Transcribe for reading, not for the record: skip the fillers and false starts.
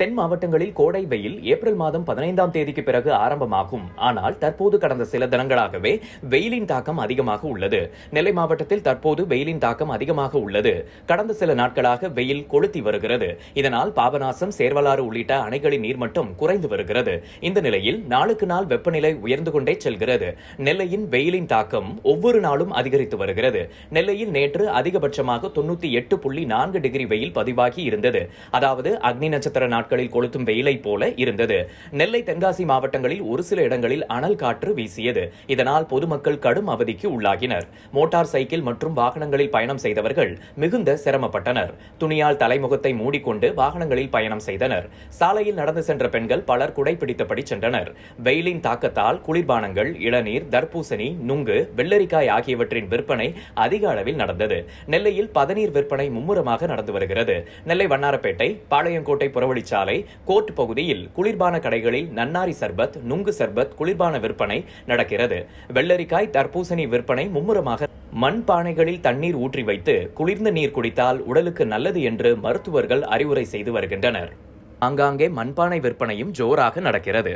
தென் மாவட்டங்களில் கோடை வெயில் ஏப்ரல் மாதம் 15ஆம் தேதிக்கு பிறகு ஆரம்பமாகும். ஆனால் தற்போது கடந்த சில தினங்களாகவே வெயிலின் தாக்கம் அதிகமாக உள்ளது. நெல்லை மாவட்டத்தில் தற்போது வெயிலின் தாக்கம் அதிகமாக உள்ளது. கடந்த சில நாட்களாக வெயில் கொளுத்தி வருகிறது. இதனால் பாபநாசம், சேர்வலாறு உள்ளிட்ட அணைகளின் நீர்மட்டம் குறைந்து வருகிறது. இந்த நிலையில் நாளுக்கு நாள் வெப்பநிலை உயர்ந்து கொண்டே செல்கிறது. நெல்லையின் வெயிலின் தாக்கம் ஒவ்வொரு நாளும் அதிகரித்து வருகிறது. நெல்லையில் நேற்று அதிகபட்சமாக 98.4 டிகிரி வெயில் பதிவாகி இருந்தது. அதாவது அக்னி நட்சத்திர நாட்களில் கொளுத்தும் வெயிலை போல இருந்தது. நெல்லை, தென்காசி மாவட்டங்களில் ஒரு சில இடங்களில் அனல் காற்று வீசியது. இதனால் பொதுமக்கள் கடும் அவதிக்கு உள்ளாகினர். மோட்டார் சைக்கிள் மற்றும் வாகனங்களில் பயணம் செய்தவர்கள் மிகுந்த சிரமப்பட்டனர். துணியால் தலைமுகத்தை மூடிக்கொண்டு வாகனங்களில் பயணம் செய்தனர். சாலையில் நடந்து சென்ற பெண்கள் பலர் குடைபிடித்தபடி சென்றனர். வெயிலின் தாக்கத்தால் குளிர்பானங்கள், இளநீர், தர்பூசணி, நுங்கு, வெள்ளரிக்காய் ஆகியவற்றின் விற்பனை அதிக அளவில் நடந்தது. நெல்லையில் பதநீர் விற்பனை மும்முரமாக நடந்து வருகிறது. நெல்லை வண்ணாரப்பேட்டை, பாளையங்கோட்டை புறவழிச்சாலை, கோர்ட் பகுதியில் குளிர்பான கடைகளில் நன்னாரி சர்பத், நுங்கு சர்பத் குளிர்பான விற்பனை நடக்கிறது. வெள்ளரிக்காய், தர்பூசணி விற்பனை மும்முரமாக. மண்பானைகளில் தண்ணீர் ஊற்றி வைத்து குளிர்ந்த நீர் குடித்தால் உடலுக்கு நல்லது என்று மருத்துவர்கள் அறிவுரை செய்து வருகின்றனர். ஆங்காங்கே மண்பானை விற்பனையும் ஜோராக நடக்கிறது.